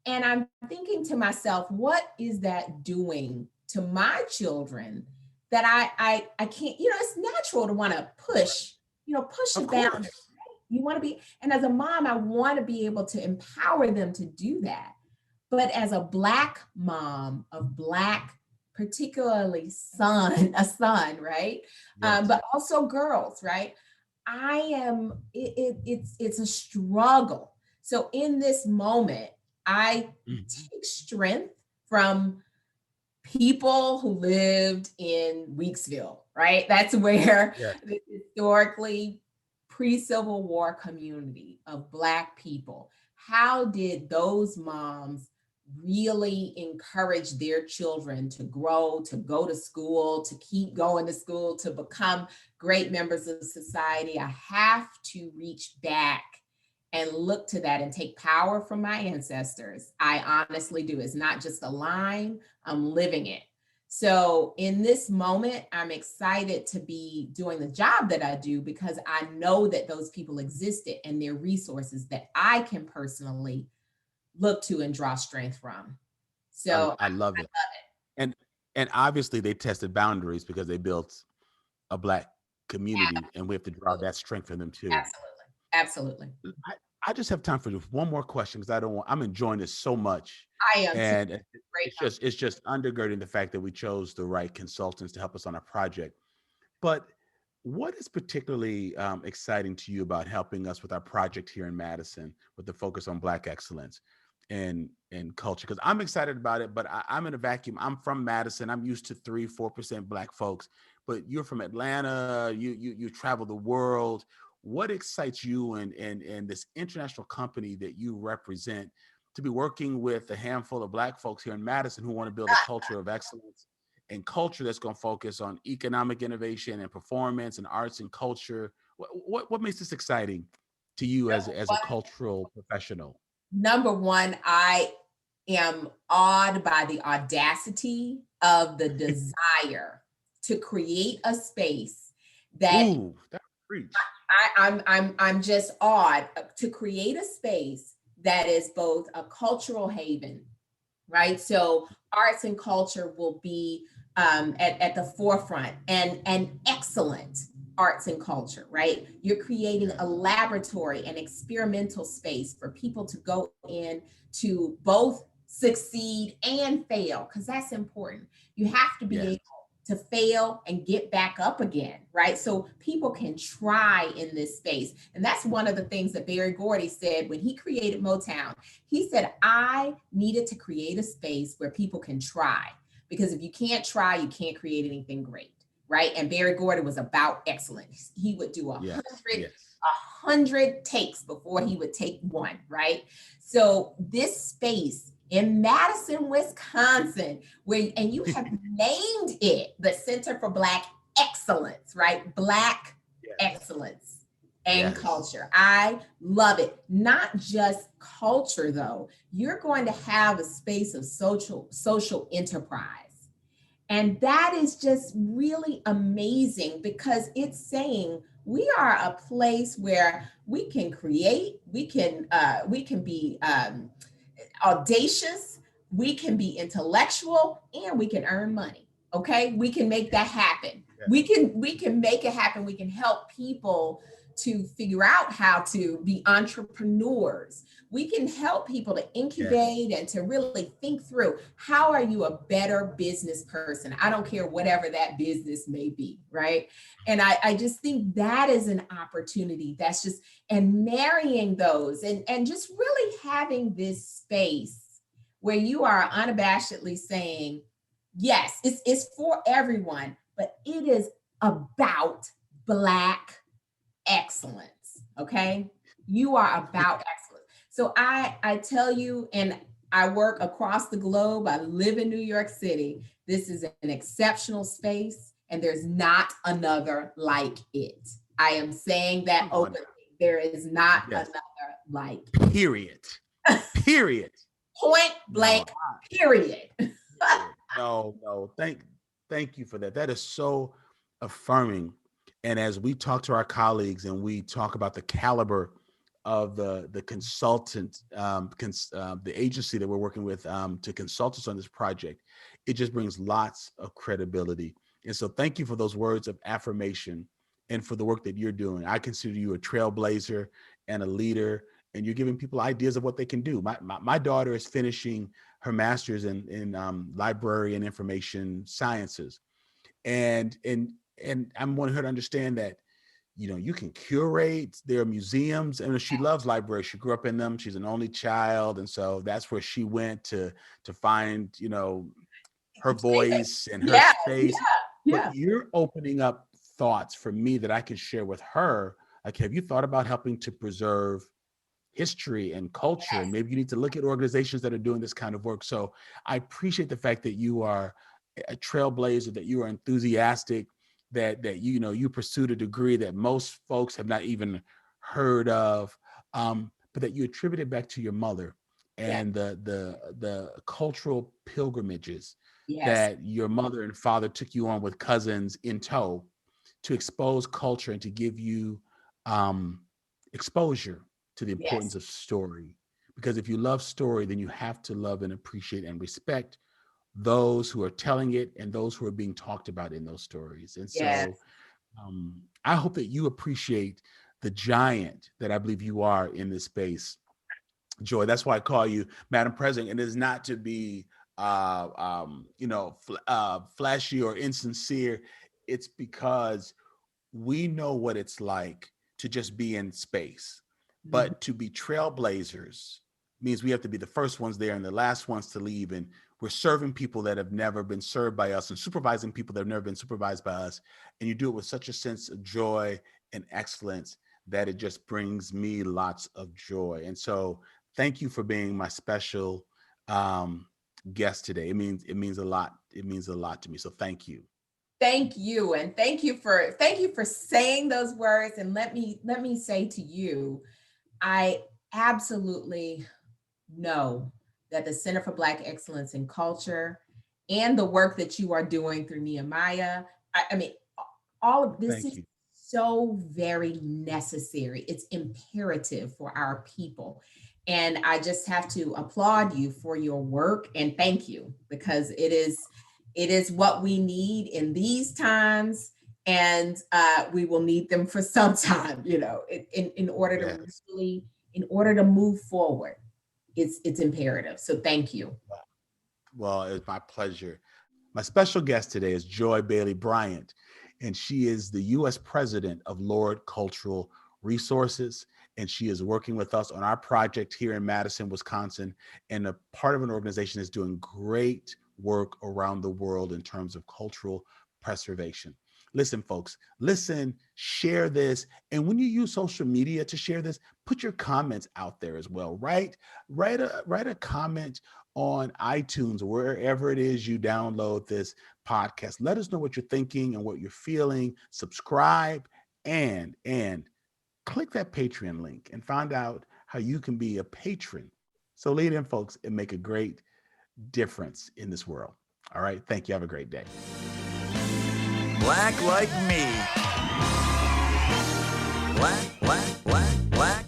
And I'm thinking to myself, what is that doing to my children that I can't, it's natural to want to push a boundary. You want to be, and as a mom, I want to be able to empower them to do that. But as a Black mom of Black, particularly a son, right? Yes. But also girls, right? It's a struggle. So in this moment, I take strength from people who lived in Weeksville, right? That's where the historically pre-Civil War community of Black people, how did those moms really encourage their children to grow, to go to school, to keep going to school, to become great members of society? I have to reach back and look to that and take power from my ancestors. I honestly do. It's not just a line, I'm living it. So in this moment, I'm excited to be doing the job that I do because I know that those people existed and they're resources that I can personally look to and draw strength from. So I love it. And obviously they tested boundaries because they built a Black community, and we have to draw that strength from them too. Absolutely. I just have time for just one more question because I'm enjoying this so much. I am. And it's just undergirding the fact that we chose the right consultants to help us on our project. But what is particularly exciting to you about helping us with our project here in Madison with the focus on Black excellence and culture? Because I'm excited about it, but I'm in a vacuum. I'm from Madison. I'm used to 3-4% Black folks, but you're from Atlanta. You travel the world. What excites you and this international company that you represent to be working with a handful of Black folks here in Madison who want to build a culture of excellence and culture that's going to focus on economic innovation and performance and arts and culture? What makes this exciting to you as a cultural professional? Number one, I am awed by the audacity of the desire to create a space that I'm just awed to create a space that is both a cultural haven, right? So arts and culture will be at the forefront and excellent arts and culture, right? You're creating a laboratory and experimental space for people to go in to both succeed and fail, because that's important. You have to be able to fail and get back up again, right? So people can try in this space. And that's one of the things that Berry Gordy said when he created Motown. He said, I needed to create a space where people can try, because if you can't try, you can't create anything great, right? And Berry Gordy was about excellence. He would do 100 takes before he would take one, right? So this space in Madison, Wisconsin, and you have named it the Center for Black Excellence, right? Black excellence and culture. I love it. Not just culture, though. You're going to have a space of social enterprise. And that is just really amazing, because it's saying we are a place where we can create, we can be audacious, we can be intellectual, and we can earn money. Okay, we can make that happen. We can make it happen. We can help people to figure out how to be entrepreneurs. We can help people to incubate and to really think through, how are you a better business person? I don't care whatever that business may be, right? And I just think that is an opportunity that's just, and marrying those and just really having this space where you are unabashedly saying, yes, it's for everyone, but it is about Black excellence, okay? You are about excellence. So I tell you, and I work across the globe, I live in New York City. This is an exceptional space, and there's not another like it. I am saying that openly. There is not another like it. Period. Period. Point blank, period. No. Thank you for that. That is so affirming. And as we talk to our colleagues and we talk about the caliber of the consultant, the agency that we're working with to consult us on this project, it just brings lots of credibility. And so thank you for those words of affirmation and for the work that you're doing. I consider you a trailblazer and a leader, and you're giving people ideas of what they can do. My daughter is finishing her master's in library and information sciences. And I want her to understand that, you know, you can curate. There are museums, and she loves libraries. She grew up in them. She's an only child, and so that's where she went to find, you know, her voice and her space. But you're opening up thoughts for me that I can share with her. Like, have you thought about helping to preserve history and culture? And maybe you need to look at organizations that are doing this kind of work. So I appreciate the fact that you are a trailblazer, that you are enthusiastic, that you know, you pursued a degree that most folks have not even heard of, but that you attribute it back to your mother and the cultural pilgrimages that your mother and father took you on with cousins in tow to expose culture and to give you exposure to the importance of story. Because if you love story, then you have to love and appreciate and respect those who are telling it and those who are being talked about in those stories. And so I hope that you appreciate the giant that I believe you are in this space. Joy, that's why I call you Madam President. And it is not to be, flashy or insincere. It's because we know what it's like to just be in space, but to be trailblazers means we have to be the first ones there and the last ones to leave. And we're serving people that have never been served by us and supervising people that have never been supervised by us. And you do it with such a sense of joy and excellence that it just brings me lots of joy. And so thank you for being my special guest today. It means a lot. It means a lot to me. So thank you. Thank you. And thank you for saying those words. And let me say to you, I absolutely know that the Center for Black Excellence in Culture and the work that you are doing through Nehemiah, I mean, all of this is so very necessary. It's imperative for our people. And I just have to applaud you for your work and thank you, because it is what we need in these times, and we will need them for some time, you know, in order to really, in order to move forward. It's imperative. So thank you. Well, it's my pleasure. My special guest today is Joy Bailey-Bryant, and she is the U.S. President of Lord Cultural Resources, and she is working with us on our project here in Madison, Wisconsin, and a part of an organization that's doing great work around the world in terms of cultural preservation. Listen, folks, share this. And when you use social media to share this, put your comments out there as well. Write a comment on iTunes, or wherever it is you download this podcast. Let us know what you're thinking and what you're feeling. Subscribe and click that Patreon link and find out how you can be a patron. So lead in, folks, and make a great difference in this world. All right. Thank you. Have a great day. Black like me. Black.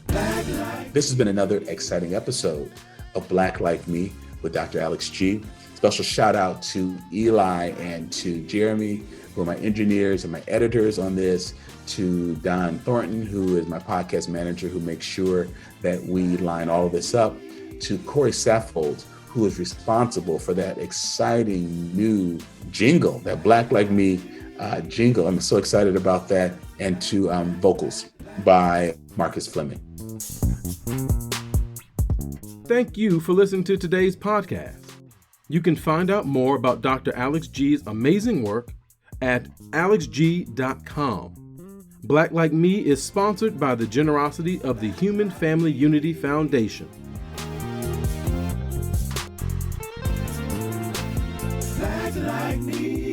This has been another exciting episode of Black Like Me with Dr. Alex G. Special shout out to Eli and to Jeremy, who are my engineers and my editors on this, to Don Thornton, who is my podcast manager, who makes sure that we line all of this up, to Corey Saffold, who is responsible for that exciting new jingle, that Black Like Me jingle. I'm so excited about that. And to vocals by Marcus Fleming. Thank you for listening to today's podcast. You can find out more about Dr. Alex G's amazing work at alexg.com. Black Like Me is sponsored by the generosity of the Human Family Unity Foundation. Black like me.